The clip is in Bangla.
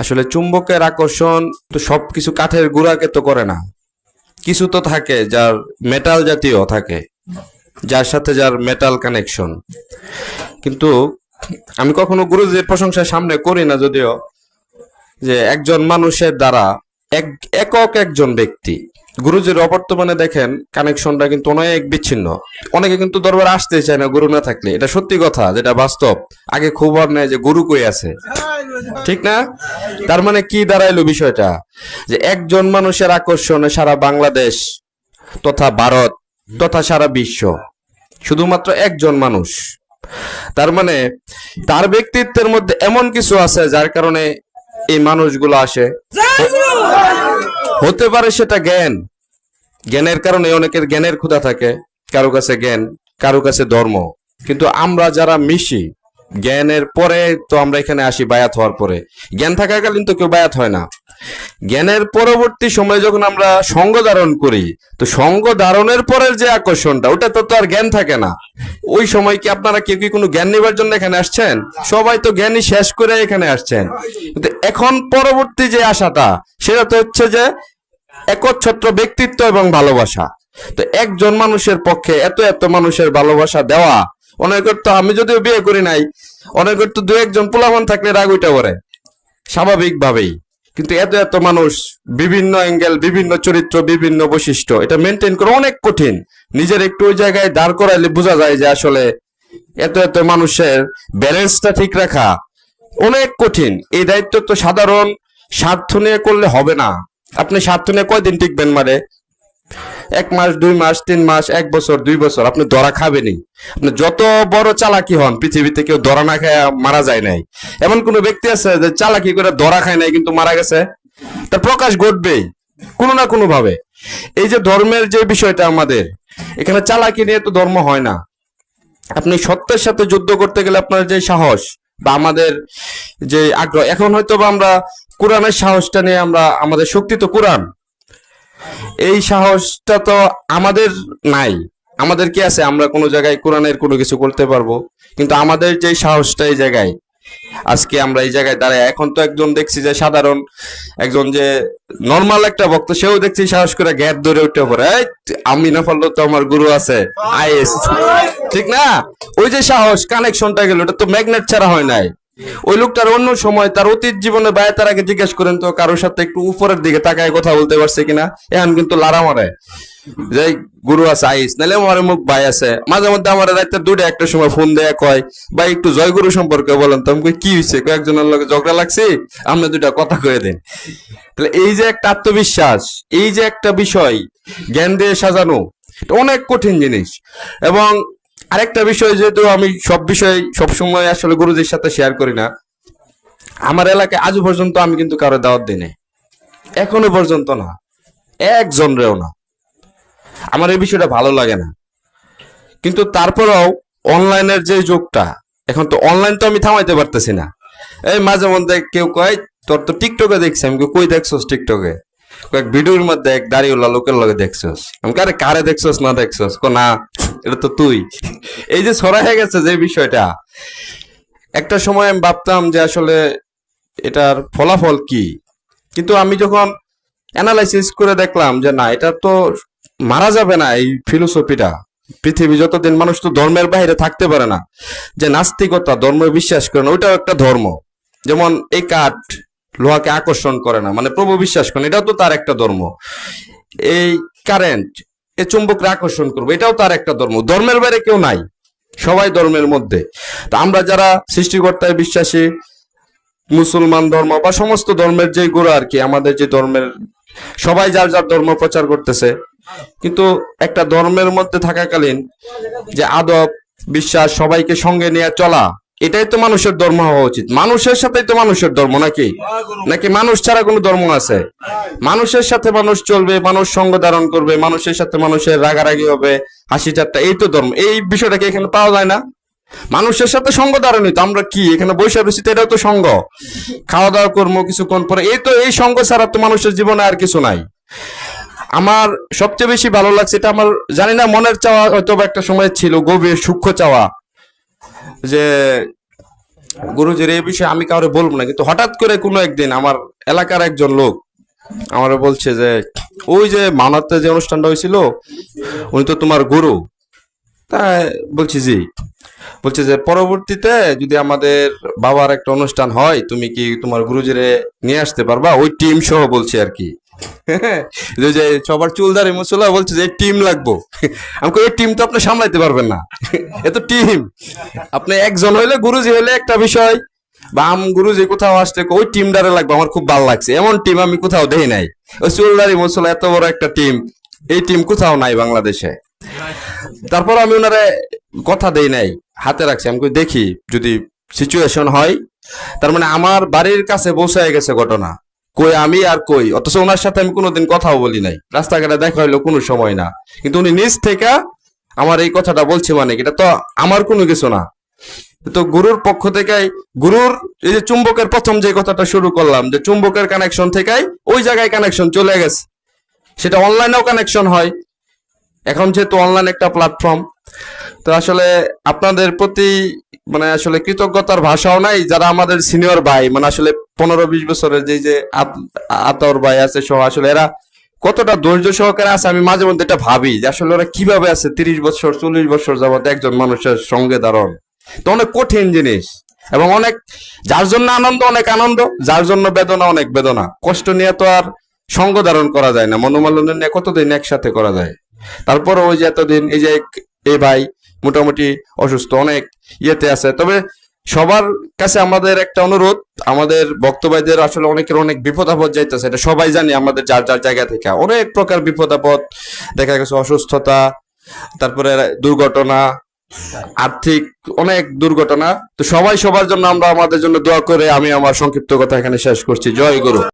আসলে চুম্বকের আকর্ষণ তো সবকিছু কাঠের গুঁড়াকে তো করে না, কিছু তো থাকে যার মেটাল জাতীয় থাকে, যার সাথে যার মেটাল কানেকশন। কিন্তু আমি কখনো গুরুজির প্রশংসা সামনে করি না, যদিও যে একজন মানুষের দ্বারা একক একজন ব্যক্তি গুরুজির অবর্তমানে দেখেন কানেকশনটা কিন্তু অনেক বিচ্ছিন্ন। অনেকে কিন্তু দরবারে আসতে চায় না গুরু না থাকলে, এটা সত্যি কথা, যেটা বাস্তব। আগে খবর নেয় যে গুরু কই আছে, ঠিক না? তার মানে কি দাঁড়াইলো বিষয়টা, যে একজন মানুষের আকর্ষণে সারা বাংলাদেশ তথা ভারত তথা সারা বিশ্ব, শুধুমাত্র একজন মানুষ। তার মানে তার ব্যক্তিত্বের মধ্যে এমন কিছু আছে যার কারণে এই মানুষগুলো আসে। হতে পারে সেটা জ্ঞান, জ্ঞানের কারণে অনেকের জ্ঞানের ক্ষুধা থাকে, কারো কাছে জ্ঞান, কারো কাছে ধর্ম। কিন্তু আমরা যারা মিশি জ্ঞানের পরে তো আমরা এখানে আসি, বায়াত হওয়ার পরে। জ্ঞান থাকাকালীন তো কেউ বায়াত হয় না। জ্ঞানের পরবর্তী সময় যখন আমরা সঙ্গ ধারণ করি, তো সঙ্গ ধারণের পরের যে আকর্ষণটা, ওটা তো আর জ্ঞান থাকে না। ওই সময় কি আপনারা কেউ কি কোনো জ্ঞান নেবার জন্য এখানে আসছেন? সবাই তো জ্ঞানই শেষ করে এখানে আসছেন। কিন্তু এখন পরবর্তী যে আশাটা, সেটা তো হচ্ছে যে একচ্ছত্র ব্যক্তিত্ব এবং ভালোবাসা। তো একজন মানুষের পক্ষে এত এত মানুষের ভালোবাসা দেওয়া, অনেকের তো, আমি যদিও বিয়ে করি নাই, অনেকের তো দু একজন পোলাপান থাকলে রাগ উঠে পড়ে স্বাভাবিকভাবেই। কিন্তু এত এত মানুষ, বিভিন্ন অ্যাঙ্গেল, বিভিন্ন চরিত্র, বিভিন্ন বৈশিষ্ট্য, এটা মেনটেন করা অনেক কঠিন। নিজের একটু ওই জায়গায় দাঁড় করাইলে বোঝা যায় যে আসলে এত এত মানুষের ব্যালেন্সটা ঠিক রাখা অনেক কঠিন। এই দায়িত্ব তো সাধারণ স্বার্থ নিয়ে করলে হবে না। আপনি স্বার্থ নিয়ে কয়দিন টিকবেন? মানে 1 মাস, 2 মাস, 3 মাস, 1 বছর, 2 বছর আপনি ধরা খাবেনই। আপনি যত বড় চালাকি হন, পৃথিবীতে কেউ ধরা না খায় মারা যায় নাই। এমন কোন ব্যক্তি আছে যে চালাকি করে ধরা খায় নাই কিন্তু মারা গেছে? তার প্রকাশ ঘটবেই কোনো না কোনো ভাবে। এই যে ধর্মের যে বিষয়টা, আমাদের এখানে চালাকি নিয়ে তো ধর্ম হয় না। আপনি সত্যের সাথে যুদ্ধ করতে গেলে আপনার যে সাহস বা আমাদের যে আগ্রহ, এখন হয়তো বা আমরা কোরআনের সাহসটা নিয়ে, আমরা আমাদের শক্তি তো কোরআন, এই সাহসটা তো আমাদের নাই। আমাদের কি আছে আমরা কোনো জায়গায় কোরআনের কোনো কিছু করতে পারবো? কিন্তু আমাদের যে সাহসটা এই জায়গায়, আজকে আমরা এই জায়গায় দাঁড়ায়, এখন তো একজন দেখছি যে সাধারণ একজন যে নর্মাল একটা ভক্ত, সেও দেখছি সাহস করে গ্যাট ধরে উঠে পড়ে, আমি না পারলেও তো আমার গুরু আছে আইএস, ঠিক না? ওই যে সাহস, কানেকশনটা গেল, ওটা তো ম্যাগনেট ছাড়া হয় নাই। ওই লোকটার অন্য সময় তার অতীত জীবনে বায়ে, তার আগে জিজ্ঞেস করেন তো কারোর সাথে একটু উপরের দিকে তাকায় কথা বলতে পারছে কিনা। এখন কিন্তু লারা মারে যে গুরু আছে আইস, নাহলে আমার মুখ ভাই আছে। মাঝে মধ্যে আমার রাইতে 2টা 1টার সময় ফোন দেয়া কয়, ভাই একটু জয়গুরু সম্পর্কে বলেন তো। আমি কই কি হয়েছে? কয়েকজনের লোক ঝগড়া লাগছে, আপনি 2টা কথা কয়ে দেন। তাহলে এই যে একটা আত্মবিশ্বাস, এই যে একটা বিষয় জ্ঞান দিয়ে সাজানো, এটা অনেক কঠিন জিনিস। এবং আরেকটা বিষয়, যেহেতু আমি সব বিষয় সবসময় আসলে গুরুজির সাথে শেয়ার করি না, আমার এলাকায় আজও পর্যন্ত আমি কিন্তু কারো দাওয়াত দিই নাই, এখনো পর্যন্ত না, একজনরেও না। আমার এই বিষয়টা ভালো লাগে না। কিন্তু তারপরেও অনলাইনের যে যুগটা, এখন তো অনলাইন তো আমি থামাইতে পারতেছি না। এই মাঝে মধ্যে কেউ কয়, তোর তো টিকটকে দেখছি। আমি কই দেখছস টিকটকে? কয়েক ভিডিওর মধ্যে এক দাড়িওয়ালা লোকের লগে দেখছস। আমি কারে কারে দেখছস না দেখছস? না, এটা তো তুই। এই যে ছড়া হয়ে গেছে যে বিষয়টা, একটা সময় আমি ভাবতাম যে আসলে এটার ফলাফল কি, কিন্তু আমি যখন অ্যানালাইসিস করে দেখলাম যে না, এটা তো মারা যাবে না। এই ফিলোসফিটা, পৃথিবী যতদিন, মানুষ তো ধর্মের বাইরে থাকতে পারে না। যে নাস্তিকতা, ধর্ম বিশ্বাস করে না, ওইটাও একটা ধর্ম। যেমন এই কাঠ লোহাকে আকর্ষণ করে না, মানে প্রভু বিশ্বাস করেন, এটাও তো তার একটা ধর্ম। এই কারেন্ট, এই চুম্বককে আকর্ষণ করবো, এটাও তার একটা ধর্ম। ধর্মের বাইরে কেউ নাই, সবাই ধর্মের মধ্যে। তা আমরা যারা সৃষ্টিকর্তায় বিশ্বাসী, মুসলমান ধর্ম বা সমস্ত ধর্মের যে গুরু আর কি, আমাদের যে ধর্মের, সবাই যার যার ধর্ম প্রচার করতেছে। কিন্তু একটা ধর্মের মধ্যে থাকাকালীন যে আদব, বিশ্বাস, সবাইকে সঙ্গে নিয়ে চলা, এটাই তো মানুষের ধর্ম হওয়া উচিত। মানুষের সাথেই তো মানুষের ধর্ম, নাকি? নাকি মানুষ ছাড়া কোনো ধর্ম আছে? মানুষের সাথে মানুষ চলবে, মানুষ সঙ্গ ধারণ করবে, মানুষের সাথে মানুষের রাগারাগি হবে, হাসি ঠাট্টা, এই তো ধর্ম। এই বিষয়টাকে এখানে পাওয়া যায় না। মানুষের সাথে সঙ্গ ধারণই তো, আমরা কি এখানে বৈশা রয়েছি, এটাও তো সঙ্গ। খাওয়া দাওয়া করবো কিছুক্ষণ পরে, এই তো এই সঙ্গ ছাড়া তো মানুষের জীবনে আর কিছু নাই। আমার সবচেয়ে বেশি ভালো লাগছে, এটা আমার জানি না মনের চাওয়া হয়তো বা একটা সময় ছিল, গভীর সূক্ষ্ম চাওয়া, যে গুরুজির এই বিষয়ে আমি কাউরে বলবো না, কিন্তু হঠাৎ করে কোনো একদিন আমার এলাকার একজন লোক আমার বলছে যে ওই যে মানাতে যে অনুষ্ঠানটা হয়েছিল উনি তো তোমার গুরু। তাই বলছি জি। বলছে যে পরবর্তীতে যদি আমাদের বাবার একটা অনুষ্ঠান হয় তুমি কি তোমার গুরুজিরে নিয়ে আসতে পারবা, ওই টিম সহ বলছে আর কি। যে সবার চুলদারি মুসলা বলছে যে টিম লাগবো। আমি কই এই টিম তো আপনি সামলাইতে পারবেন না। এ তো টিম, আপনি একজন হইলে গুরুজি হইলে একটা বিষয়, বা গুরুজি কোথাও আসলে ওই টিমটারে লাগবে, আমার খুব ভালো লাগছে, এমন টিম আমি কোথাও দেখি নাই। ওই চুলদারি মুসলা এত বড় একটা টিম, এই টিম কোথাও নাই বাংলাদেশে। তারপর আমি ওনারে কথা দেই নাই, হাতে রাখছি, আমি কই দেখি যদি সিচুয়েশন হয়। তার মানে আমার বাড়ির কাছে পৌঁছায় গেছে ঘটনা, কই আমি আর কই, অথচ ওনার সাথে আমি কোনোদিন কথাও বলি নাই, রাস্তাঘাটে দেখা হইলো কোনো সময় না, কিন্তু উনি নিজ থেকে আমার এই কথাটা বলছে, মানে এটা তো আমার কোনো কিছু না। তো গুরুর পক্ষ থেকে, গুরুর এই যে চুম্বকের প্রথম যে কথাটা শুরু করলাম, যে চুম্বকের কানেকশন থেকে ওই জায়গায় কানেকশন চলে গেছে, সেটা অনলাইনেও কানেকশন হয় এখন যেহেতু অনলাইন একটা প্ল্যাটফর্ম। তো আসলে আপনাদের প্রতি মানে আসলে কৃতজ্ঞতার ভাষাও নাই, যারা আমাদের সিনিয়র ভাই, মানে আসলে 15-20 বছরের যে আতর ভাই আছে সহ, আসলে এরা কতটা ধৈর্য সহকারে আছে আমি মাঝে মধ্যে এটা ভাবি, যে আসলে ওরা কিভাবে আছে 30 বছর 40 বছর যাবত একজন মানুষের সঙ্গে দাঁড়ান। তো অনেক কঠিন জিনিস, এবং অনেক, যার জন্য আনন্দ অনেক আনন্দ, যার জন্য বেদনা অনেক বেদনা। কষ্ট নিয়ে তো আর সঙ্গ ধারণ করা যায় না, মনোমালিন্য নিয়ে কতদিন একসাথে করা যায়। তারপর ওই যে এতদিন এই যে এই ভাই মোটামুটি অসুস্থ, অনেক ইয়েতে আছে। তবে সবার কাছে আমাদের একটা অনুরোধ, আমাদের বক্তব্যদের আসলে অনেকের অনেক বিপদ আপদ যাইতেছে, এটা সবাই জানি, আমাদের যার যার জায়গা থেকে অনেক প্রকার বিপদ আপদ দেখা গেছে, অসুস্থতা, তারপরে দুর্ঘটনা, আর্থিক অনেক দুর্ঘটনা। তো সবাই সবার জন্য আমরা আমাদের জন্য দোয়া করে আমি আমার সংক্ষিপ্ত কথা এখানে শেষ করছি। জয় গুরু।